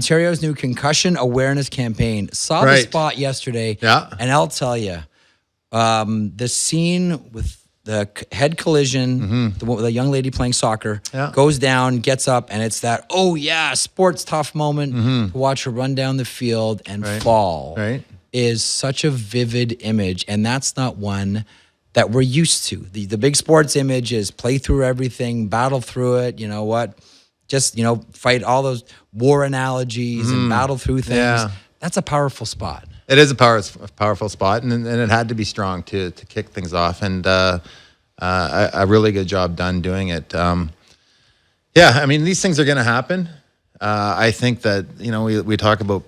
Ontario's new concussion awareness campaign. Saw the spot yesterday. Yeah. And I'll tell you, the scene with the head collision, the young lady playing soccer, goes down, gets up, and it's that, oh yeah, sports tough moment to watch her run down the field and fall is such a vivid image. And that's not one that we're used to. The big sports image is play through everything, battle through it, you know what? Just, fight all those war analogies and battle through things. Yeah. That's a powerful spot. It is a powerful spot, and it had to be strong to kick things off, and a really good job done doing it. I mean, these things are going to happen. I think that, we talk about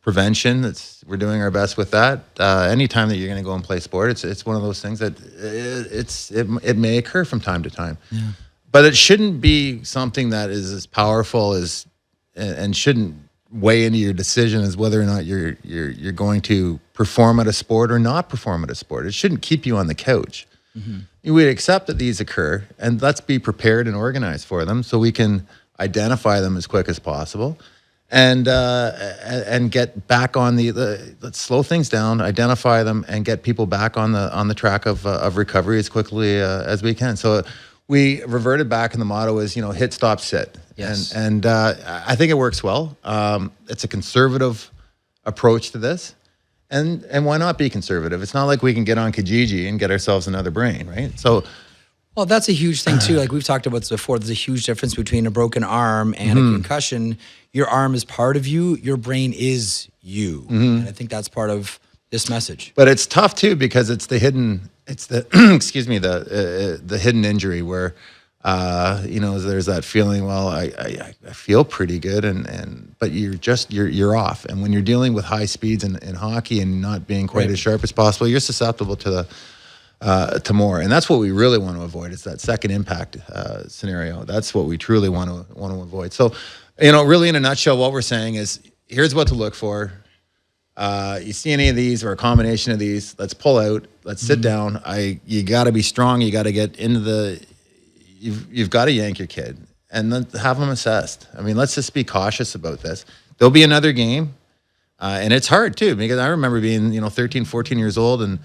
prevention. We're doing our best with that. Anytime that you're going to go and play sport, it's one of those things that it may occur from time to time. Yeah. But it shouldn't be something that is as powerful as and shouldn't weigh into your decision as whether or not you're going to perform at a sport or not perform at a sport. It shouldn't keep you on the couch. We accept that these occur, and let's be prepared and organized for them so we can identify them as quick as possible, and get back on let's slow things down, identify them, and get people back on the track of recovery as quickly as we can. So we reverted back, and the motto is, hit, stop, sit. Yes. And I think it works well. It's a conservative approach to this. And why not be conservative? It's not like we can get on Kijiji and get ourselves another brain, right? So, well, that's a huge thing too. Like we've talked about this before, there's a huge difference between a broken arm and a concussion. Your arm is part of you. Your brain is you. And I think that's part of this message. But it's tough too, because it's the excuse me, the hidden injury where, there's that feeling, well, I feel pretty good, but you're off. And when you're dealing with high speeds in hockey and not being quite as sharp as possible, you're susceptible to more. And that's what we really want to avoid. It's that second impact scenario. That's what we truly want to avoid. So, really in a nutshell, what we're saying is, here's what to look for. You see any of these or a combination of these, let's pull out, let's sit down. You got to be strong. You got to get into you've got to yank your kid and then have them assessed. I mean, let's just be cautious about this. There'll be another game. And it's hard too, because I remember being, 13, 14 years old, and,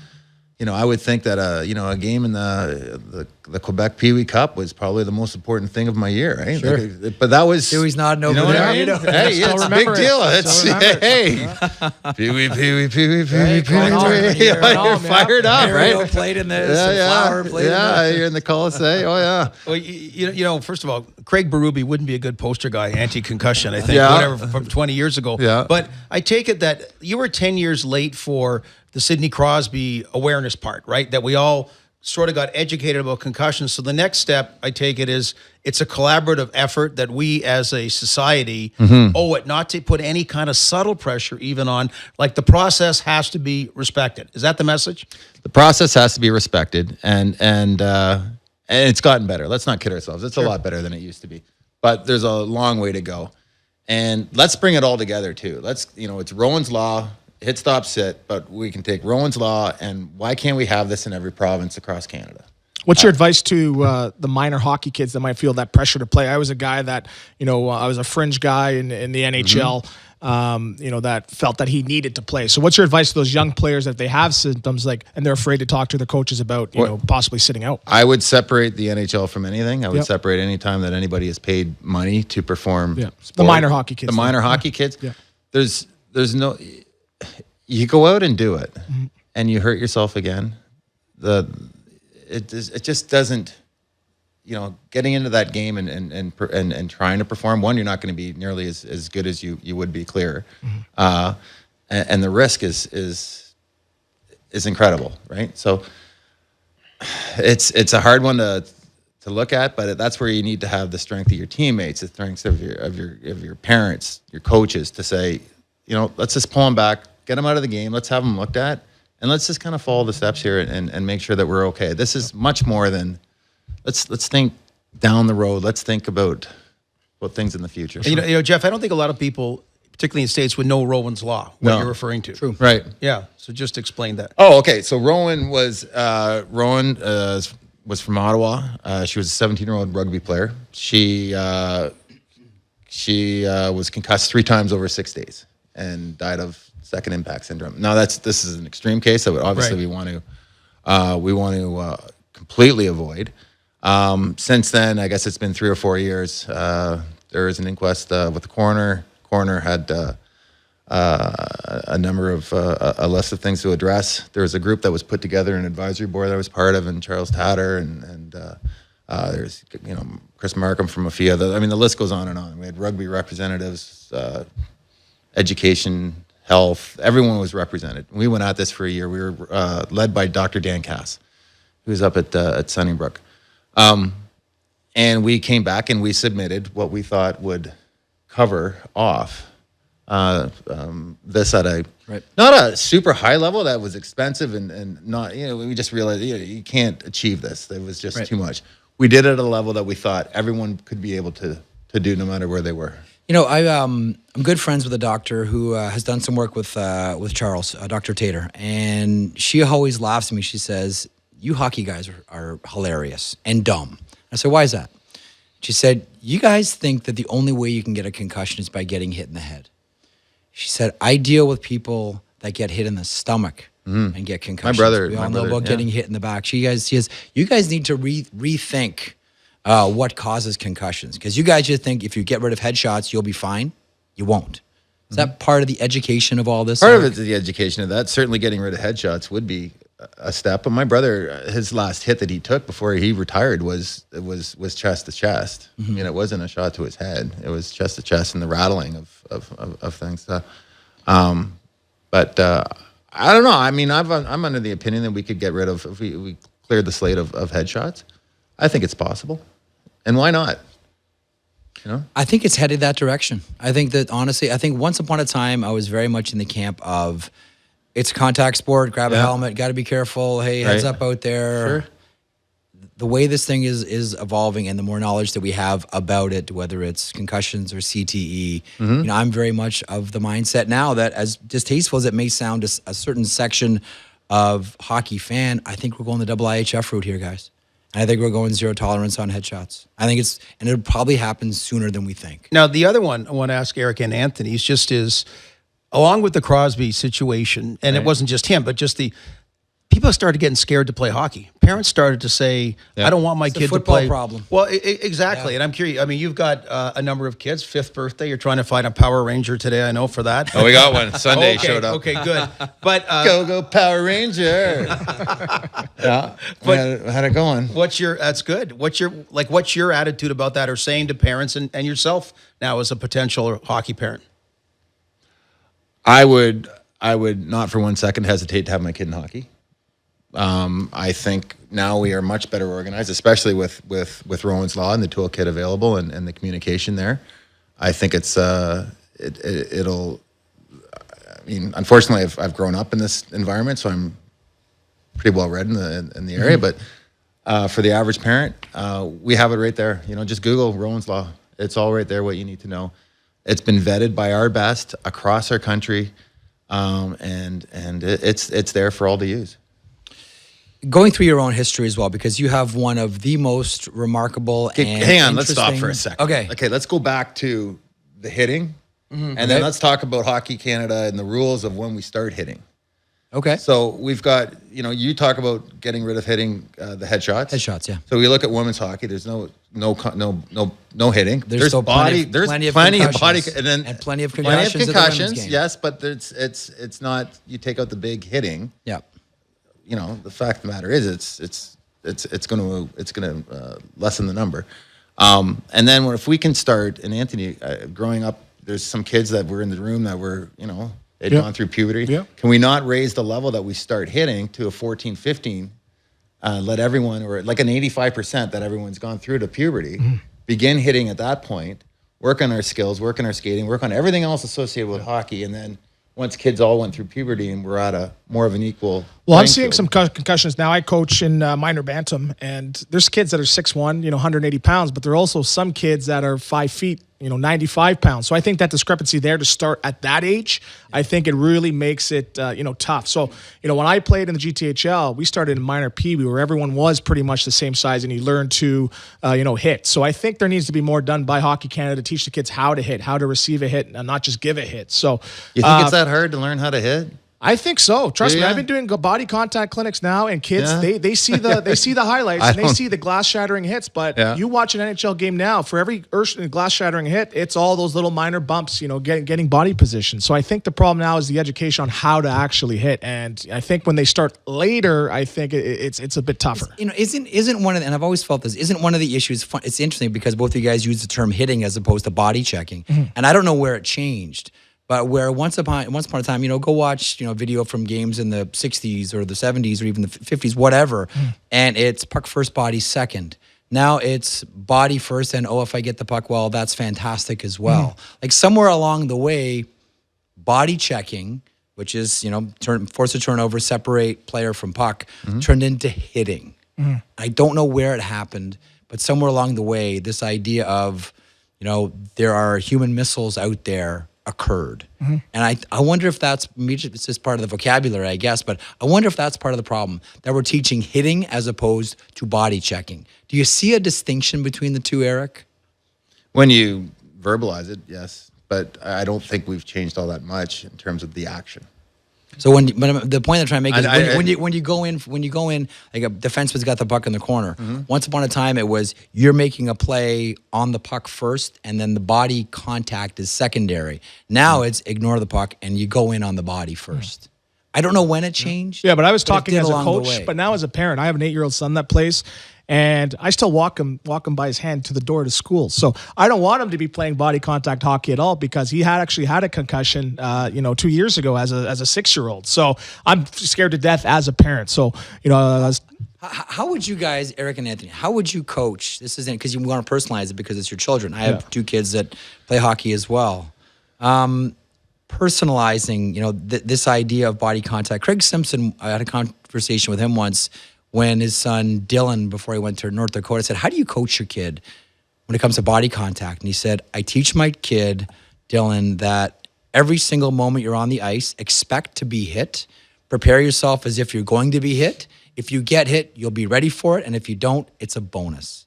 I would think that, a game in the Quebec Pee Wee Cup was probably the most important thing of my year, right? Sure. But that was... He's nodding over there. I mean? Hey, it's a big deal. Pee Wee, Pee Wee, Pee Wee, Pee Wee, Pee Wee. You're fired up, right? Played in this, Flower played in this. You're in the Colisee. Oh, yeah. Well, first of all, Craig Berube wouldn't be a good poster guy, anti-concussion, I think, whatever, from 20 years ago. Yeah. But I take it that you were 10 years late for the Sidney Crosby awareness part, right? That we all sort of got educated about concussions. So the next step, I take it, is it's a collaborative effort that we as a society owe it not to put any kind of subtle pressure even on, like the process has to be respected. Is that the message? The process has to be respected, and it's gotten better. Let's not kid ourselves. It's a lot better than it used to be. But there's a long way to go. And let's bring it all together too. It's Rowan's Law, hit, stop, sit, but we can take Rowan's Law, and why can't we have this in every province across Canada? What's your advice to the minor hockey kids that might feel that pressure to play? I was a guy that, I was a fringe guy in the NHL, that felt that he needed to play. So what's your advice to those young players that they have symptoms and they're afraid to talk to their coaches about, possibly sitting out? I would separate the NHL from anything. I would separate any time that anybody has paid money to perform sport. The minor hockey kids. The minor hockey kids. Yeah. There's no... You go out and do it, and you hurt yourself again. It just doesn't, getting into that game and trying to perform. One, you're not going to be nearly as good as you would be, clear, and the risk is incredible, right? So it's a hard one to look at, but that's where you need to have the strength of your teammates, the strength of your parents, your coaches, to say, let's just pull them back. Get them out of the game. Let's have them looked at, and let's just kind of follow the steps here and make sure that we're okay. This is much more than let's think down the road. Let's think about things in the future. Jeff, I don't think a lot of people, particularly in States, would know Rowan's Law, what you're referring to. True. Right. Yeah. So just explain that. Oh, okay. So Rowan was from Ottawa. She was a 17-year-old rugby player. She She was concussed 3 times over 6 days and died of second impact syndrome. Now this is an extreme case that obviously we want to completely avoid. Since then, I guess it's been 3 or 4 years. There is an inquest with the coroner. Coroner had a number of a list of things to address. There was a group that was put together, an advisory board that I was part of, and Charles Tatter, and there's Chris Markham from a few other. I mean, the list goes on and on. We had rugby representatives, education, health. Everyone was represented. We went at this for a year. We were led by Dr. Dan Cass, who was up at Sunnybrook, and we came back and we submitted what we thought would cover off this at a not a super high level that was expensive and not, we just realized you can't achieve this. It was just too much. We did it at a level that we thought everyone could be able to do no matter where they were. I'm good friends with a doctor who has done some work with Charles, Dr. Tater, and she always laughs at me. She says, "You hockey guys are hilarious and dumb." I said, "Why is that?" She said, "You guys think that the only way you can get a concussion is by getting hit in the head." She said, "I deal with people that get hit in the stomach and get concussions. We all know about getting hit in the back." She says, "You guys need to rethink what causes concussions, because you guys just think if you get rid of headshots, you'll be fine. You won't." Is that part of the education of all this? Part of it's the education of that. Certainly getting rid of headshots would be a step. But my brother, his last hit that he took before he retired was chest to chest. I mean, it wasn't a shot to his head. It was chest to chest and the rattling of things. But I don't know. I mean, I'm under the opinion that we could get rid of, if we cleared the slate of headshots. I think it's possible. And why not? I think it's headed that direction. I think that, honestly, once upon a time, I was very much in the camp of, it's a contact sport, grab a helmet, got to be careful. Hey, heads up out there. Sure. The way this thing is evolving and the more knowledge that we have about it, whether it's concussions or CTE, I'm very much of the mindset now that, as distasteful as it may sound to a certain section of hockey fan, I think we're going the IIHF route here, guys. And I think we're going zero tolerance on headshots. I think and it'll probably happen sooner than we think. Now, the other one I want to ask Eric and Anthony is along with the Crosby situation, and it wasn't just him, but just people started getting scared to play hockey. Parents started to say, "I don't want my kid to play." Problem. Well, exactly. Yeah. And I'm curious. I mean, you've got a number of kids. 5th birthday. You're trying to find a Power Ranger today. I know for that. Oh, we got one. Sunday showed up. Okay, good. But go Power Ranger. Yeah. But how'd it going? That's good. What's your attitude about that, or saying to parents and yourself now as a potential hockey parent? I would not for 1 second hesitate to have my kid in hockey. I think now we are much better organized, especially with Rowan's Law and the toolkit available and the communication there. I think it'll. I mean, unfortunately, I've grown up in this environment, so I'm pretty well read in the area. But for the average parent, we have it right there. Just Google Rowan's Law. It's all right there. What you need to know. It's been vetted by our best across our country, and it's there for all to use. Going through your own history as well, because you have one of the most remarkable and hang on, let's stop for a second. Okay, let's go back to the hitting, and then let's talk about Hockey Canada and the rules of when we start hitting. Okay. So we've got, you talk about getting rid of hitting the headshots. Headshots, yeah. So we look at women's hockey. There's no hitting. There's body. There's plenty of body, and plenty of concussions. Yes, but it's not. You take out the big hitting. Yeah. The fact of the matter is, it's going to lessen the number. And then if we can start, and Anthony, growing up, there's some kids that were in the room that were, they'd gone through puberty. Yeah. Can we not raise the level that we start hitting to a 14, 15? Let everyone, or like an 85% that everyone's gone through to puberty, begin hitting at that point, work on our skills, work on our skating, work on everything else associated with hockey, and then once kids all went through puberty and we're at a more of an equal. Well, I'm seeing some concussions now. I coach in minor bantam, and there's kids that are 6'1", 180 pounds, but there are also some kids that are 5 feet, 95 pounds. So I think that discrepancy there to start at that age, I think it really makes it, tough. So, when I played in the GTHL, we started in minor Pee Wee where everyone was pretty much the same size and you learned to, hit. So I think there needs to be more done by Hockey Canada to teach the kids how to hit, how to receive a hit, and not just give a hit. So You think it's that hard to learn how to hit? I think so. Trust me, Yeah. I've been doing body contact clinics now, and kids Yeah. they see the highlights and they see the glass shattering hits. But Yeah. you watch an NHL game now, for every glass shattering hit, it's all those little minor bumps, getting body position. So I think the problem now is the education on how to actually hit, and I think when they start later, I think it's a bit tougher. Isn't one of the, and I've always felt this, isn't one of the issues, it's interesting because both of you guys use the term hitting as opposed to body checking. And I don't know where it changed. But where once upon a time, go watch, video from games in the 60s or the 70s or even the 50s, whatever, and it's puck first, body second. Now it's body first, and if I get the puck, well, that's fantastic as well. Like somewhere along the way, body checking, which is, force a turnover, separate player from puck, turned into hitting. I don't know where it happened, but somewhere along the way, this idea of, there are human missiles out there occurred. And I wonder if it's just part of the vocabulary, I guess, but I wonder if that's part of the problem, that we're teaching hitting as opposed to body checking. Do you see a distinction between the two, Eric? When you verbalize it, yes. But I don't think we've changed all that much in terms of the action. So but the point I'm trying to make is when you go in, like a defenseman's got the puck in the corner. Once upon a time, it was you're making a play on the puck first, and then the body contact is secondary. Now it's ignore the puck and you go in on the body first. I don't know when it changed. Yeah, but I was but it talking did as a along the coach, way. but now as a parent, I have an 8-year-old son that plays, and I still walk him by his hand to the door to school. So I don't want him to be playing body contact hockey at all because he actually had a concussion, 2 years ago as a 6-year-old. So I'm scared to death as a parent. So How would you guys, Eric and Anthony, how would you coach? This isn't because you want to personalize it because it's your children. I have 2 kids that play hockey as well. Personalizing, this idea of body contact. Craig Simpson, I had a conversation with him once when his son Dylan, before he went to North Dakota, said, how do you coach your kid when it comes to body contact? And he said, I teach my kid, Dylan, that every single moment you're on the ice, expect to be hit. Prepare yourself as if you're going to be hit. If you get hit, you'll be ready for it. And if you don't, it's a bonus.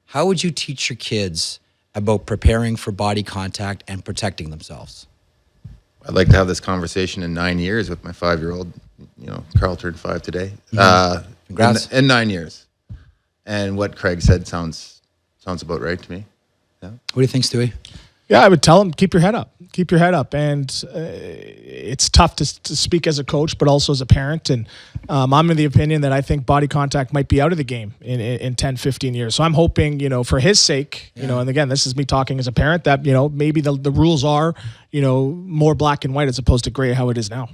How would you teach your kids about preparing for body contact and protecting themselves? I'd like to have this conversation in 9 years with my 5-year-old. Carl turned 5 today. Congrats. In 9 years. And what Craig said sounds about right to me. Yeah. What do you think, Stewie? Yeah, I would tell him, keep your head up. Keep your head up. And it's tough to speak as a coach, but also as a parent. And I'm in the opinion that I think body contact might be out of the game in 10, 15 years. So I'm hoping, for his sake, and again, this is me talking as a parent, that, maybe the rules are, more black and white as opposed to gray how it is now.